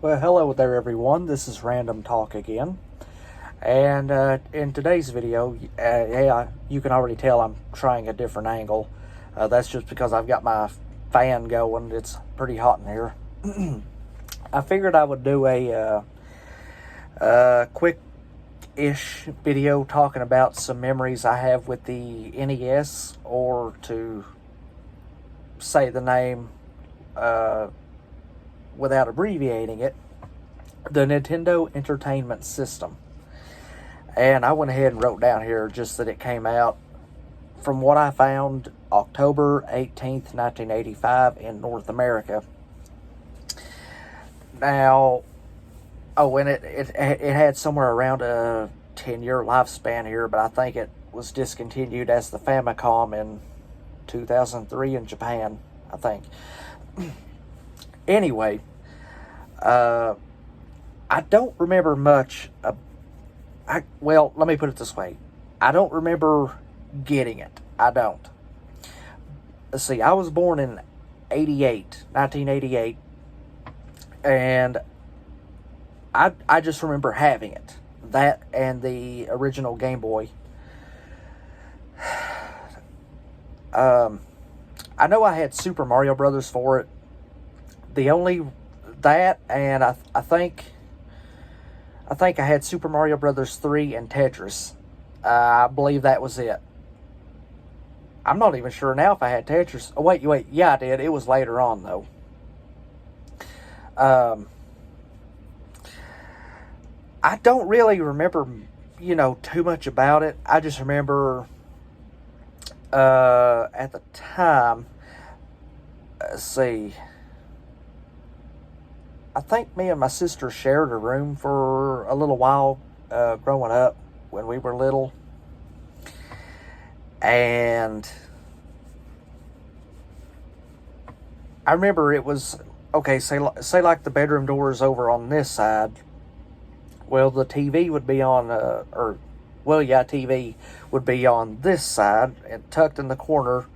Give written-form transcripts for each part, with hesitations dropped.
Well, hello there, everyone. This is Random Talk again. And in today's video, yeah, you can already tell I'm trying a different angle. That's just because I've got my fan going. It's pretty hot in here. I figured I would do a quick-ish video talking about some memories I have with the NES, or to say the name without abbreviating it, the Nintendo Entertainment System. And I went ahead and wrote down here just that it came out, from what I found, October 18th, 1985 in North America. Now, and it had somewhere around a 10-year lifespan here, but I think it was discontinued as the Famicom in 2003 in Japan, I think. Anyway, I don't remember much. Well, let me put it this way. I don't remember getting it. I don't. Let's see, I was born in 1988, and I just remember having it. That and the original Game Boy. I know I had Super Mario Brothers for it. And I think I had Super Mario Brothers 3 and Tetris. I believe that was it. I'm not even sure now if I had Tetris. Oh, wait, yeah, I did. It was later on, though. I don't really remember, too much about it. I just remember at the time, let's see, I think me and my sister shared a room for a little while growing up when we were little. And I remember it was, okay, say like the bedroom door is over on this side. Well, the TV would be on, TV would be on this side and tucked in the corner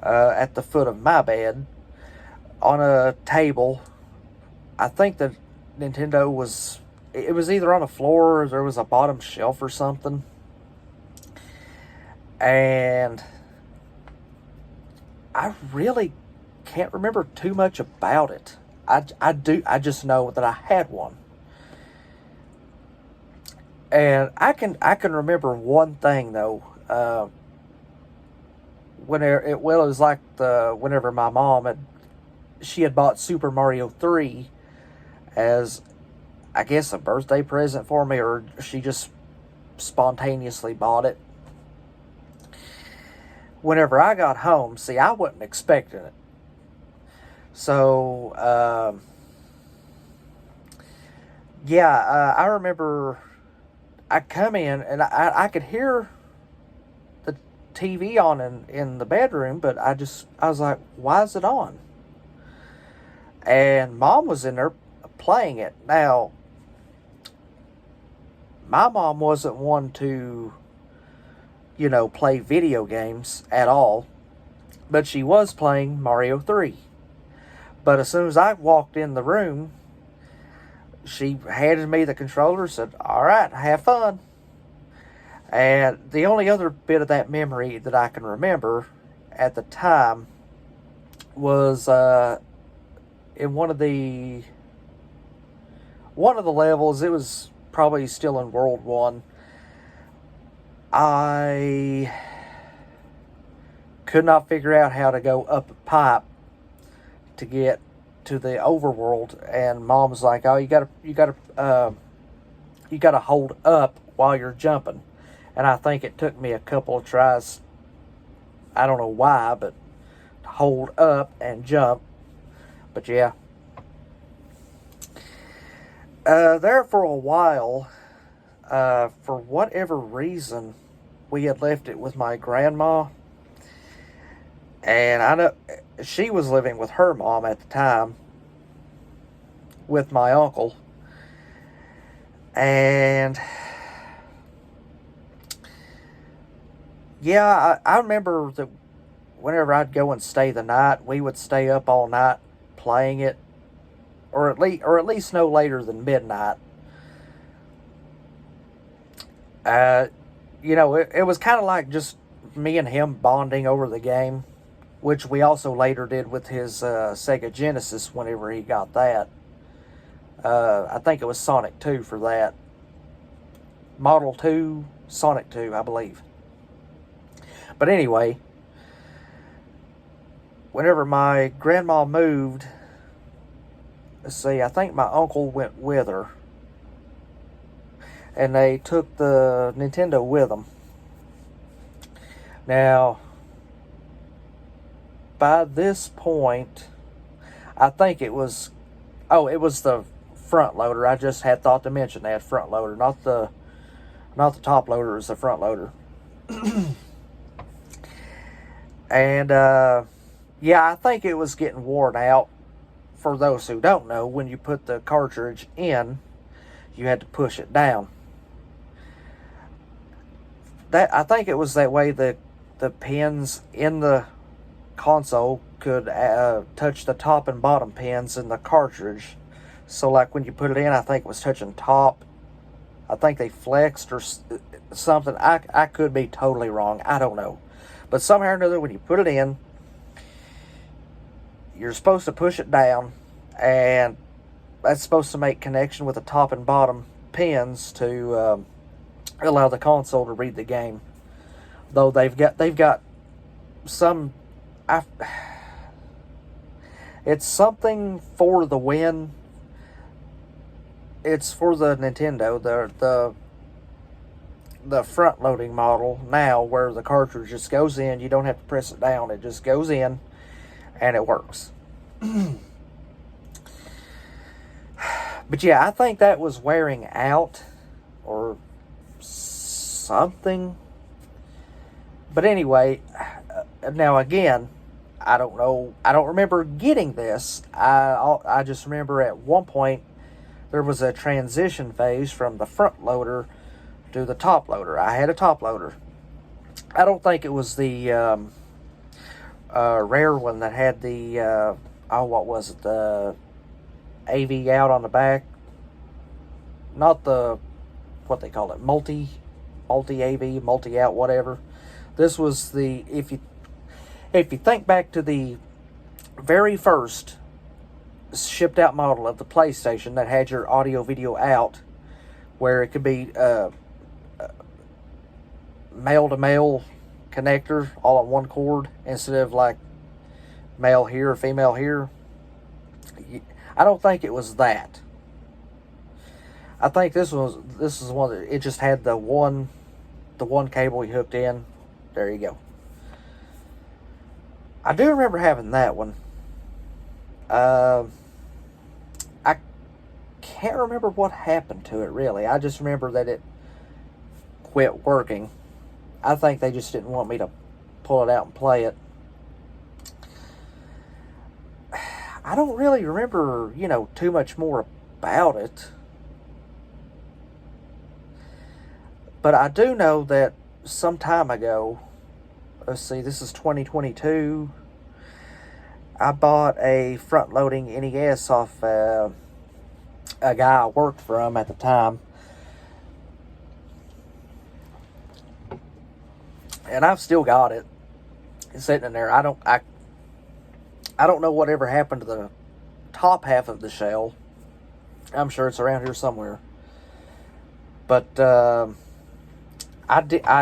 at the foot of my bed on a table. I think the Nintendo was either on a floor or there was a bottom shelf or something. And I really can't remember too much about it. I just know that I had one. And I can remember one thing though. It was like whenever my mom she had bought Super Mario 3 as, I guess, a birthday present for me, or she just spontaneously bought it. Whenever I got home, see, I wasn't expecting it. So, I remember I come in and I could hear the TV on in the bedroom, but I was like, why is it on? And Mom was in there playing it. Now, my mom wasn't one to, play video games at all, but she was playing Mario 3. But as soon as I walked in the room, she handed me the controller, said, all right, have fun. And the only other bit of that memory that I can remember at the time was in one of the levels. It was probably still in World 1. I could not figure out how to go up a pipe to get to the overworld, and Mom was like, "Oh, you gotta hold up while you're jumping." And I think it took me a couple of tries. I don't know why, but to hold up and jump. But yeah. There for a while, for whatever reason, we had left it with my grandma. And I know she was living with her mom at the time, with my uncle. And yeah, I remember that whenever I'd go and stay the night, we would stay up all night playing it, or at least no later than midnight. It was kind of like just me and him bonding over the game, which we also later did with his Sega Genesis whenever he got that. I think it was Sonic 2 for that. Model 2, Sonic 2, I believe. But anyway, whenever my grandma moved, let's see, I think my uncle went with her. And they took the Nintendo with them. Now, by this point, I think it was the front loader. I just had thought to mention that front loader, not the top loader. It was the front loader. And yeah, I think it was getting worn out. For those who don't know, when you put the cartridge in, you had to push it down. I think it was that way the pins in the console could touch the top and bottom pins in the cartridge. So like when you put it in, I think it was touching top. I think they flexed or something. I could be totally wrong. I don't know. But somehow or another, when you put it in, you're supposed to push it down, and that's supposed to make connection with the top and bottom pins to allow the console to read the game. Though they've got some, it's something for the win. It's for the Nintendo, the front loading model now, where the cartridge just goes in. You don't have to press it down. It just goes in and it works. But yeah, I think that was wearing out or something. But anyway, now again, I don't know. I don't remember getting this. I just remember at one point there was a transition phase from the front loader to the top loader. I had a top loader. I don't think it was the rare one that had the what was it? The AV out on the back. Not the what they call it, multi AV, multi out, whatever. This was the if you think back to the very first shipped out model of the PlayStation that had your audio video out, where it could be male to male connector all on one cord instead of like male here or female here. I don't think it was that. I think this is one that it just had the one cable you hooked in. There you go. I do remember having that one. I can't remember what happened to it really. I just remember that it quit working. I think they just didn't want me to pull it out and play it. I don't really remember, too much more about it. But I do know that some time ago, let's see, this is 2022, I bought a front-loading NES off a guy I worked from at the time. And I've still got it. It's sitting in there. I don't know whatever happened to the top half of the shell. I'm sure it's around here somewhere. But I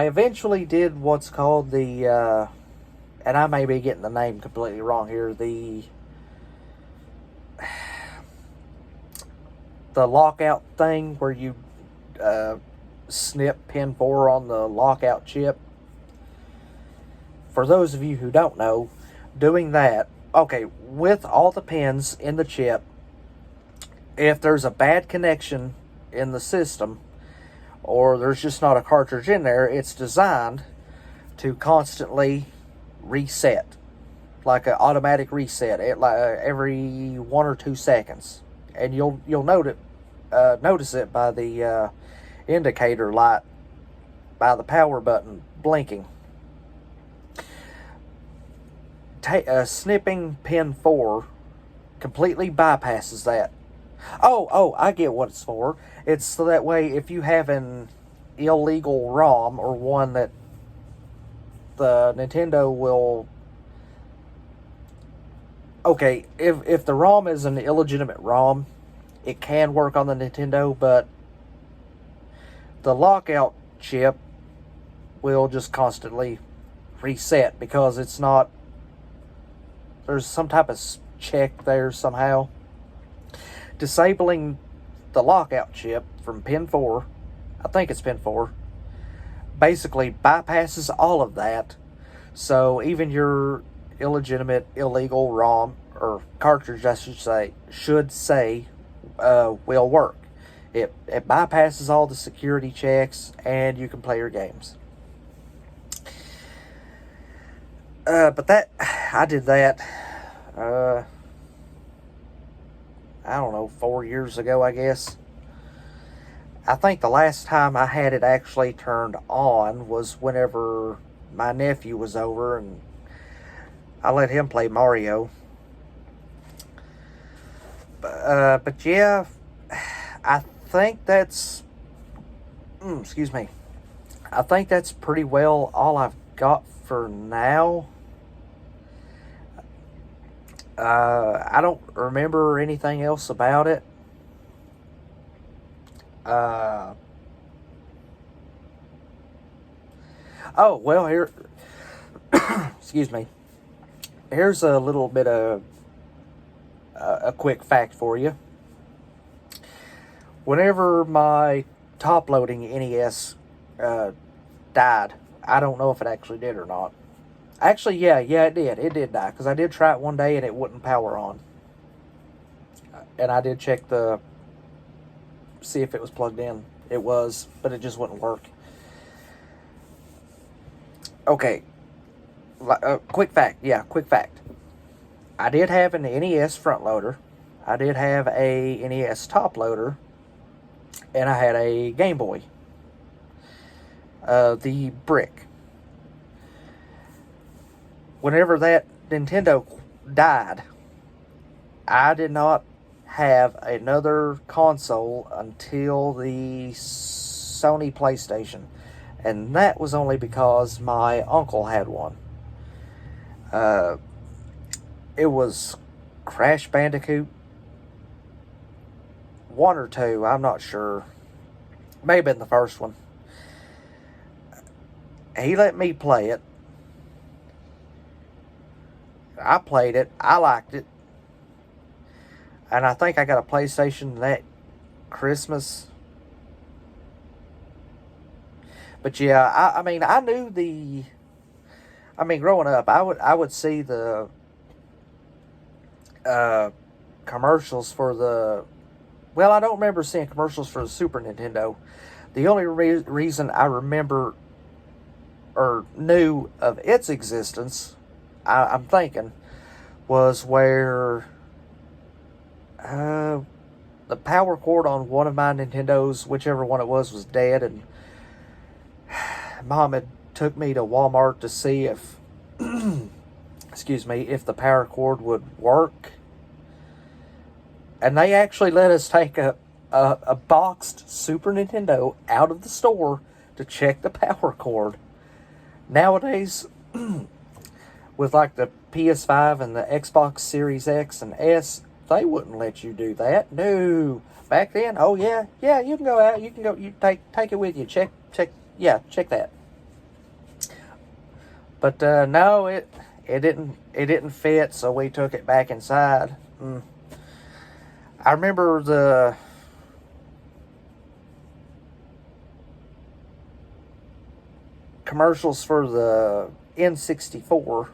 eventually did what's called the and I may be getting the name completely wrong here, the lockout thing where you snip pin 4 on the lockout chip. For those of you who don't know, doing that, okay, with all the pins in the chip, if there's a bad connection in the system, or there's just not a cartridge in there, it's designed to constantly reset, like an automatic reset, every 1 or 2 seconds, and you'll notice it by the indicator light, by the power button blinking. Snipping pin 4 completely bypasses that. Oh, I get what it's for. It's so that way if you have an illegal ROM or one that the Nintendo will. Okay, if the ROM is an illegitimate ROM, it can work on the Nintendo, but the lockout chip will just constantly reset because it's not. There's some type of check there somehow. Disabling the lockout chip from pin 4, I think it's pin 4, basically bypasses all of that. So even your illegitimate, illegal ROM or cartridge, I should say, will work. It bypasses all the security checks, and you can play your games. But that I did that. I don't know, 4 years ago, I guess. I think the last time I had it actually turned on was whenever my nephew was over and I let him play Mario. But yeah, I think that's. Excuse me. I think that's pretty well all I've got for now. I don't remember anything else about it. Uh, oh, well, here. Excuse me. Here's a little bit of a quick fact for you. Whenever my top loading NES died, I don't know if it actually did or not. Actually, yeah, it did. It did die because I did try it one day and it wouldn't power on. And I did check see if it was plugged in. It was, but it just wouldn't work. Okay, quick fact. Yeah, quick fact. I did have an NES front loader. I did have a NES top loader, and I had a Game Boy. The brick. Whenever that Nintendo died, I did not have another console until the Sony PlayStation. And that was only because my uncle had one. It was Crash Bandicoot 1 or 2, I'm not sure. May have been the first one. He let me play it. I played it. I liked it. And I think I got a PlayStation that Christmas. But yeah, I mean, I knew growing up, I would see the commercials for the. Well, I don't remember seeing commercials for the Super Nintendo. The only reason I remember or knew of its existence, I'm thinking, was where the power cord on one of my Nintendos, whichever one it was dead, and Mom had took me to Walmart to see if, excuse me, if the power cord would work. And they actually let us take a boxed Super Nintendo out of the store to check the power cord. Nowadays, with like the PS5 and the Xbox Series X and S, they wouldn't let you do that. No. Back then, oh yeah, you can go out, you take it with you. Check that. But no, it didn't fit, so we took it back inside. I remember the commercials for the N64.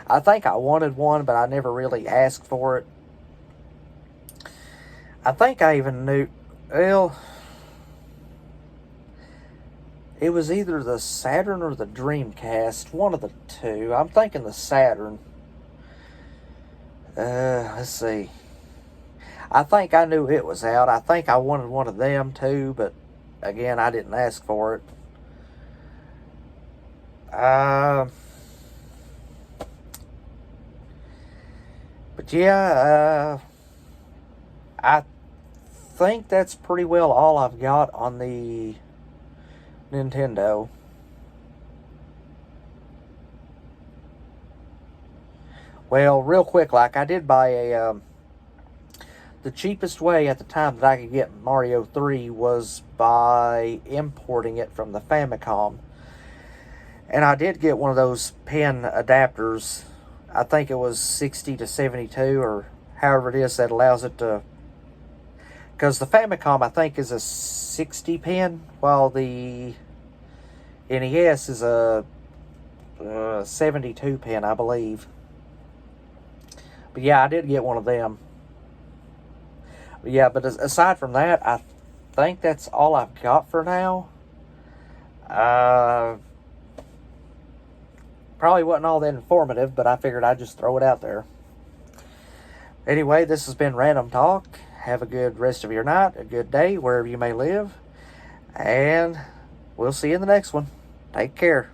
I think I wanted one, but I never really asked for it. I think I even knew, well, it was either the Saturn or the Dreamcast, one of the two. I'm thinking the Saturn. Let's see. I think I knew it was out. I think I wanted one of them too, but again, I didn't ask for it. But yeah, I think that's pretty well all I've got on the Nintendo. Well, real quick, like I did buy the cheapest way at the time that I could get Mario 3 was by importing it from the Famicom. And I did get one of those pen adapters. I think it was 60 to 72 or however it is that allows it to... Because the Famicom, I think, is a 60 pin, while the NES is a 72 pin, I believe. But yeah, I did get one of them. But yeah, but aside from that, I think that's all I've got for now. Probably wasn't all that informative, but I figured I'd just throw it out there. Anyway, this has been Random Talk. Have a good rest of your night, a good day, wherever you may live. And we'll see you in the next one. Take care.